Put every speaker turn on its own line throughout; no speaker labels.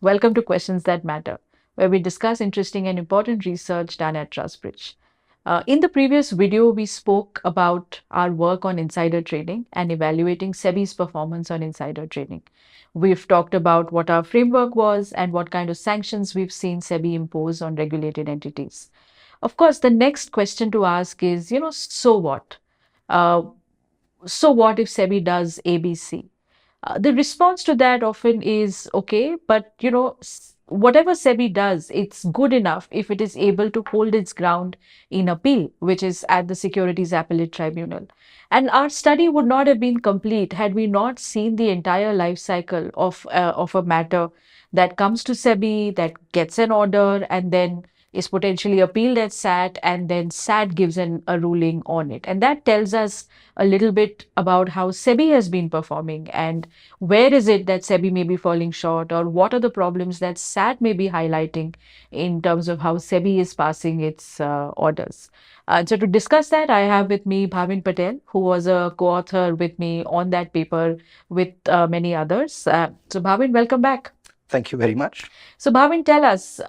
Welcome to Questions That Matter, where we discuss interesting and important research done at TrustBridge. In the previous video, we spoke about our work on insider trading and evaluating SEBI's performance on insider trading. We've talked about what our framework was and what kind of sanctions we've seen SEBI impose on regulated entities. Of course, the next question to ask is, so what? Uh, so what if SEBI does ABC? The response to that often is okay, but whatever SEBI does, it's good enough if it is able to hold its ground in appeal, which is at the Securities Appellate Tribunal. And our study would not have been complete had we not seen the entire life cycle of a matter that comes to SEBI, that gets an order, and then is potentially appealed at SAT, and then SAT gives a ruling on it. And that tells us a little bit about how SEBI has been performing and where is it that SEBI may be falling short, or what are the problems that SAT may be highlighting in terms of how SEBI is passing its orders. So to discuss that, I have with me Bhavin Patel, who was a co-author with me on that paper with many others. So Bhavin, welcome back.
Thank you very much.
So Bhavin, tell us,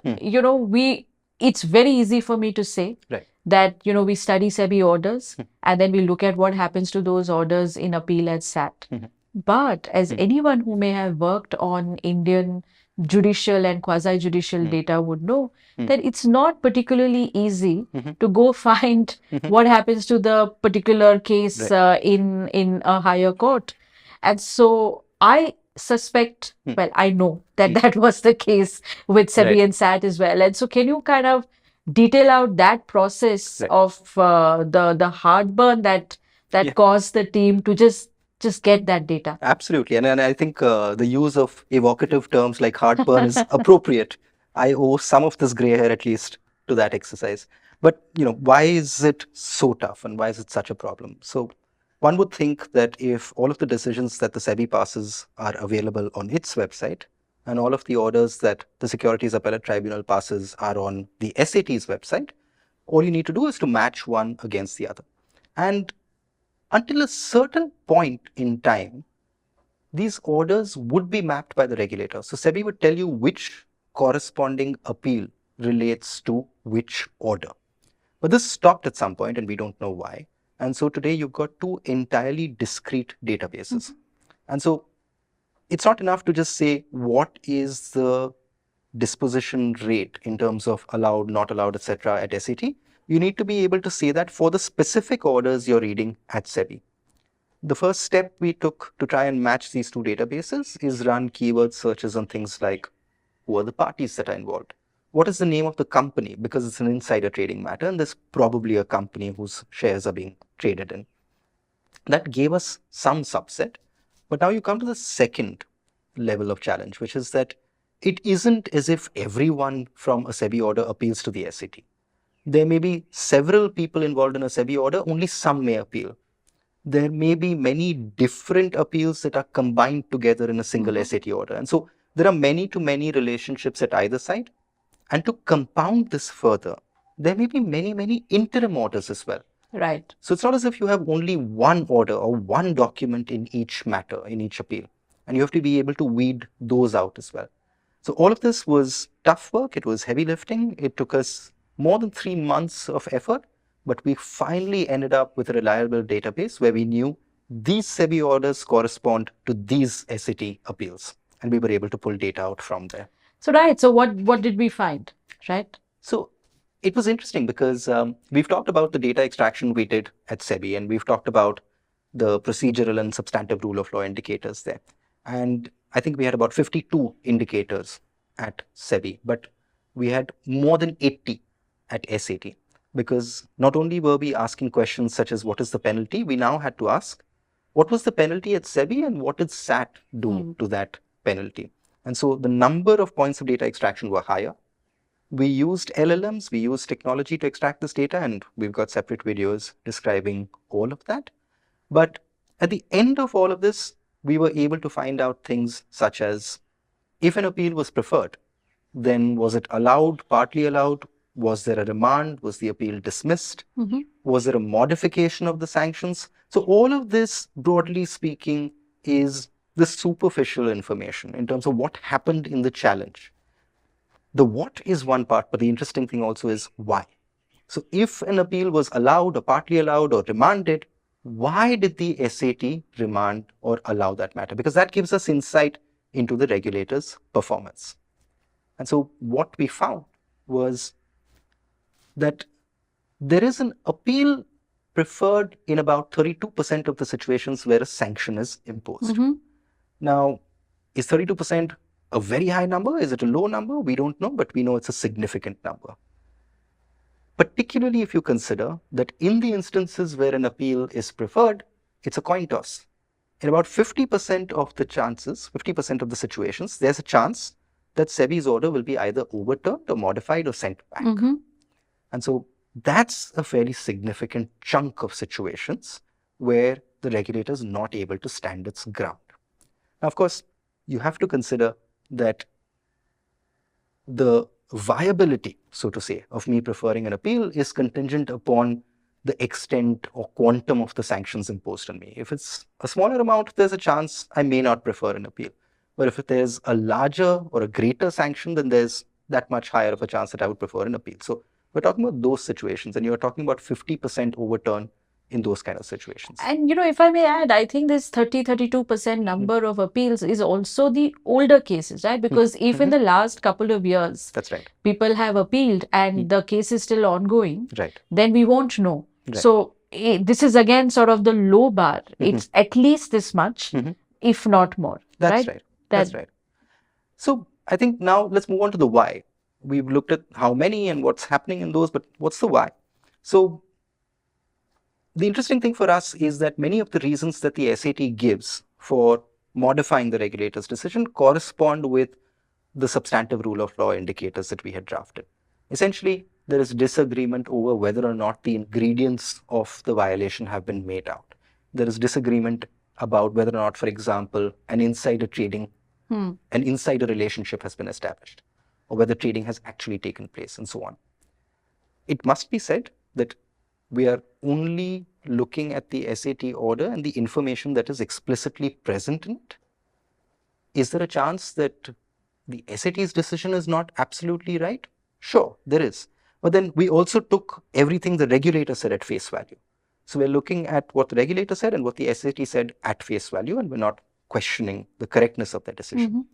it's very easy for me to say
Right.
that, we study SEBI orders and then we look at what happens to those orders in appeal at SAT. But as anyone who may have worked on Indian judicial and quasi-judicial data would know, that it's not particularly easy to go find what happens to the particular case in a higher court. And so I suspect, well, I know that that was the case with SEBI and SAT as well. And so can you kind of detail out that process of the heartburn that caused the team to just get that data?
Absolutely. And I think the use of evocative terms like heartburn is appropriate. I owe some of this gray hair at least to that exercise. But, why is it so tough and why is it such a problem? So one would think that if all of the decisions that the SEBI passes are available on its website and all of the orders that the Securities Appellate Tribunal passes are on the SAT's website, all you need to do is to match one against the other. And until a certain point in time, these orders would be mapped by the regulator. So SEBI would tell you which corresponding appeal relates to which order. But this stopped at some point and we don't know why. And so today you've got two entirely discrete databases. And so it's not enough to just say what is the disposition rate in terms of allowed, not allowed, etc. at SAT. You need to be able to say that for the specific orders you're reading at SEBI. The first step we took to try and match these two databases is run keyword searches on things like who are the parties that are involved? What is the name of the company? Because it's an insider trading matter and there's probably a company whose shares are being traded in. That gave us some subset. But now you come to the second level of challenge, which is that it isn't as if everyone from a SEBI order appeals to the SAT. There may be several people involved in a SEBI order, only some may appeal. There may be many different appeals that are combined together in a single SAT order. And so there are many to many relationships at either side. And to compound this further, there may be many, many interim orders as well.
Right.
So it's not as if you have only one order or one document in each matter, in each appeal. And you have to be able to weed those out as well. So all of this was tough work. It was heavy lifting. It took us more than 3 months of effort, but we finally ended up with a reliable database where we knew these SEBI orders correspond to these SAT appeals. And we were able to pull data out from there.
So, right. So what did we find, right?
So it was interesting because we've talked about the data extraction we did at SEBI, and we've talked about the procedural and substantive rule of law indicators there. And I think we had about 52 indicators at SEBI, but we had more than 80 at SAT, because not only were we asking questions such as what is the penalty, we now had to ask what was the penalty at SEBI and what did SAT do to that penalty. And so the number of points of data extraction were higher. We used LLMs, we used technology to extract this data, and we've got separate videos describing all of that. But at the end of all of this, we were able to find out things such as if an appeal was preferred, then was it allowed, partly allowed? Was there a remand? Was the appeal dismissed? Was there a modification of the sanctions? So all of this, broadly speaking, is this superficial information in terms of what happened in the challenge. The what is one part, but the interesting thing also is why. So if an appeal was allowed or partly allowed or remanded, why did the SAT remand or allow that matter? Because that gives us insight into the regulator's performance. And so what we found was that there is an appeal preferred in about 32% of the situations where a sanction is imposed. Now, is 32% a very high number? Is it a low number? We don't know, but we know it's a significant number. Particularly if you consider that in the instances where an appeal is preferred, it's a coin toss. In about 50% of the chances, 50% of the situations, there's a chance that SEBI's order will be either overturned or modified or sent back. And so that's a fairly significant chunk of situations where the regulator is not able to stand its ground. Now, of course, you have to consider that the viability, so to say, of me preferring an appeal is contingent upon the extent or quantum of the sanctions imposed on me. If it's a smaller amount, there's a chance I may not prefer an appeal. But if there's a larger or a greater sanction, then there's that much higher of a chance that I would prefer an appeal. So we're talking about those situations, and you're talking about 50% overturn in those kind of situations.
And if I may add, I think this 32% number of appeals is also the older cases, right? Because if in the last couple of years,
that's right,
people have appealed and the case is still ongoing,
right,
then we won't know.
Right.
So this is again sort of the low bar. It's at least this much, if not more.
That's
right.
That's right. So I think now let's move on to the why. We've looked at how many and what's happening in those, but what's the why? So the interesting thing for us is that many of the reasons that the SAT gives for modifying the regulator's decision correspond with the substantive rule of law indicators that we had drafted. Essentially, there is disagreement over whether or not the ingredients of the violation have been made out. There is disagreement about whether or not, for example, an insider trading, an insider relationship has been established, or whether trading has actually taken place, and so on. It must be said that we are only looking at the SAT order and the information that is explicitly present in it. Is there a chance that the SAT's decision is not absolutely right? Sure, there is. But then we also took everything the regulator said at face value. So we're looking at what the regulator said and what the SAT said at face value, and we're not questioning the correctness of that decision.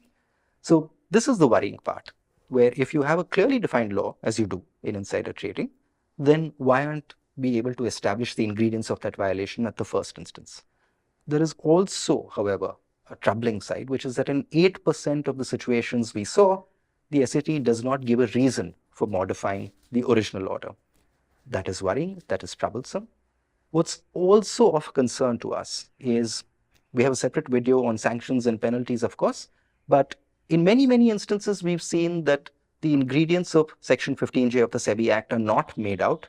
So this is the worrying part, where if you have a clearly defined law, as you do in insider trading, then why aren't we able to establish the ingredients of that violation at the first instance? There is also, however, a troubling side, which is that in 8% of the situations we saw, the SAT does not give a reason for modifying the original order. That is worrying, that is troublesome. What's also of concern to us is, we have a separate video on sanctions and penalties, of course, but in many, many instances, we've seen that the ingredients of Section 15J of the SEBI Act are not made out.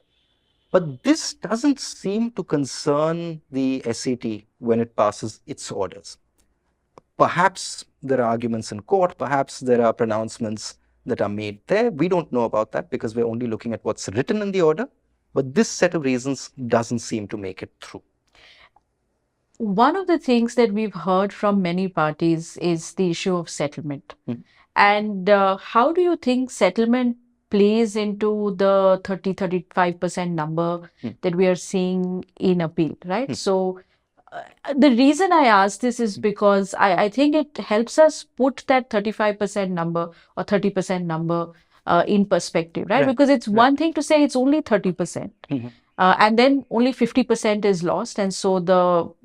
But this doesn't seem to concern the SAT when it passes its orders. Perhaps there are arguments in court, perhaps there are pronouncements that are made there. We don't know about that because we're only looking at what's written in the order. But this set of reasons doesn't seem to make it through.
One of the things that we've heard from many parties is the issue of settlement. And how do you think settlement plays into the 35% number that we are seeing in appeal, right? So the reason I ask this is because I think it helps us put that 35% number or 30% number in perspective, right? Because it's one thing to say it's only 30%. And then only 50% is lost. And so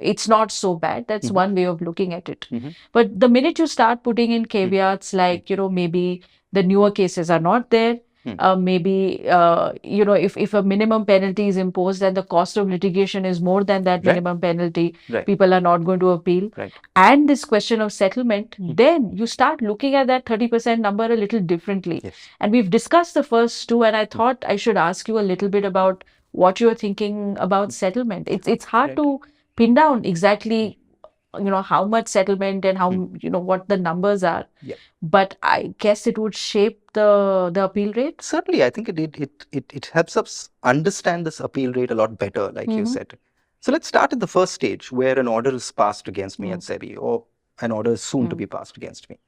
it's not so bad. That's one way of looking at it. But the minute you start putting in caveats like, maybe the newer cases are not there, maybe, if a minimum penalty is imposed and the cost of litigation is more than that minimum penalty, people are not going to appeal. And this question of settlement, then you start looking at that 30% number a little differently. And we've discussed the first two, and I thought I should ask you a little bit about what you're thinking about settlement. It's hard to pin down exactly how much settlement and how what the numbers are. But I guess it would shape the appeal rate.
Certainly, I think it helps us understand this appeal rate a lot better, like you said. So let's start at the first stage, where an order is passed against me at SEBI, or an order is soon to be passed against me.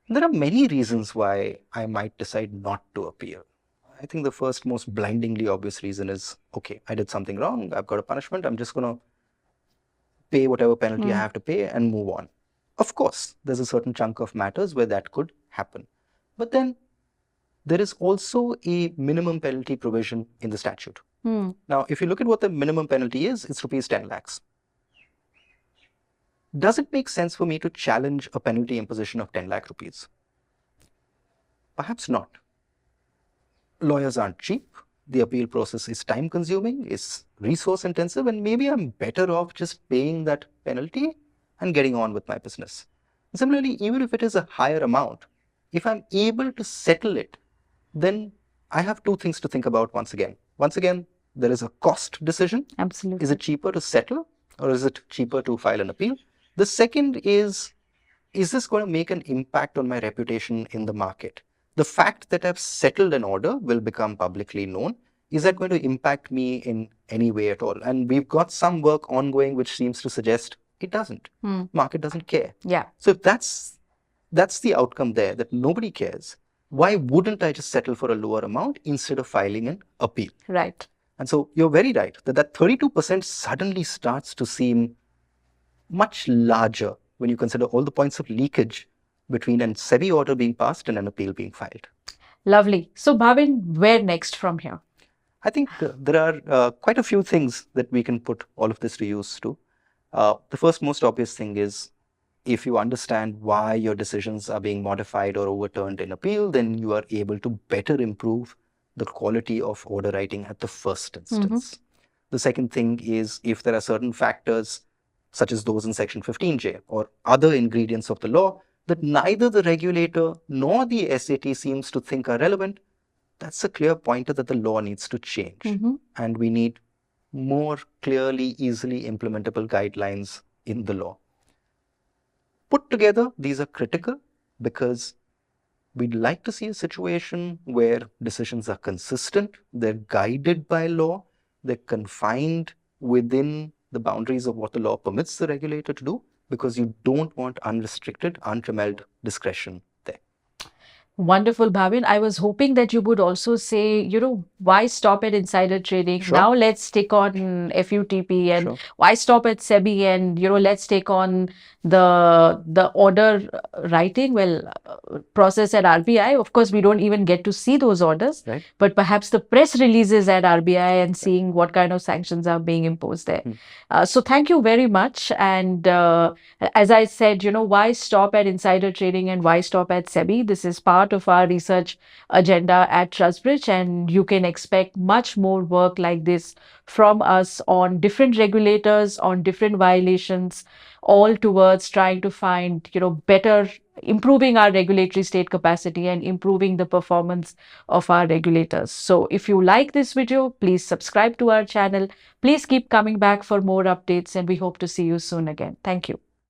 There are many reasons why I might decide not to appeal. I think the first most blindingly obvious reason is, okay, I did something wrong, I've got a punishment, I'm just going to pay whatever penalty I have to pay and move on. Of course, there's a certain chunk of matters where that could happen. But then there is also a minimum penalty provision in the statute. Now, if you look at what the minimum penalty is, it's rupees 10 lakhs. Does it make sense for me to challenge a penalty imposition of 10 lakh rupees? Perhaps not. Lawyers aren't cheap. The appeal process is time consuming, is resource intensive, and maybe I'm better off just paying that penalty and getting on with my business. Similarly, even if it is a higher amount, if I'm able to settle it, then I have two things to think about once again. Once again, there is a cost decision.
Absolutely.
Is it cheaper to settle or is it cheaper to file an appeal? The second is this going to make an impact on my reputation in the market? The fact that I've settled an order will become publicly known. Is that going to impact me in any way at all? And we've got some work ongoing which seems to suggest it doesn't. Market doesn't care.
Yeah.
So if that's the outcome there, that nobody cares, why wouldn't I just settle for a lower amount instead of filing an appeal?
Right.
And so you're very right that 32% suddenly starts to seem much larger when you consider all the points of leakage between a SEBI order being passed and an appeal being filed.
Lovely. So Bhavin, where next from here?
I think there are quite a few things that we can put all of this to use to. The first most obvious thing is, if you understand why your decisions are being modified or overturned in appeal, then you are able to better improve the quality of order writing at the first instance. The second thing is, if there are certain factors, such as those in Section 15J or other ingredients of the law, that neither the regulator nor the SAT seems to think are relevant, that's a clear pointer that the law needs to change. And we need more clearly, easily implementable guidelines in the law. Put together, these are critical because we'd like to see a situation where decisions are consistent, they're guided by law, they're confined within the boundaries of what the law permits the regulator to do, because you don't want unrestricted, untrammeled discretion there.
Wonderful, Bhavin. I was hoping that you would also say, why stop at insider trading?
Sure.
Now let's take on FUTP, and why stop at SEBI, and let's take on the order writing process at RBI. Of course, we don't even get to see those orders,
Right.
but perhaps the press releases at RBI and seeing what kind of sanctions are being imposed there. So thank you very much. And as I said, why stop at insider trading and why stop at SEBI? This is part of our research agenda at TrustBridge, and you can expect much more work like this from us on different regulators, on different violations, all towards trying to find, better improving our regulatory state capacity and improving the performance of our regulators. So if you like this video, please subscribe to our channel. Please keep coming back for more updates, and we hope to see you soon again. Thank you.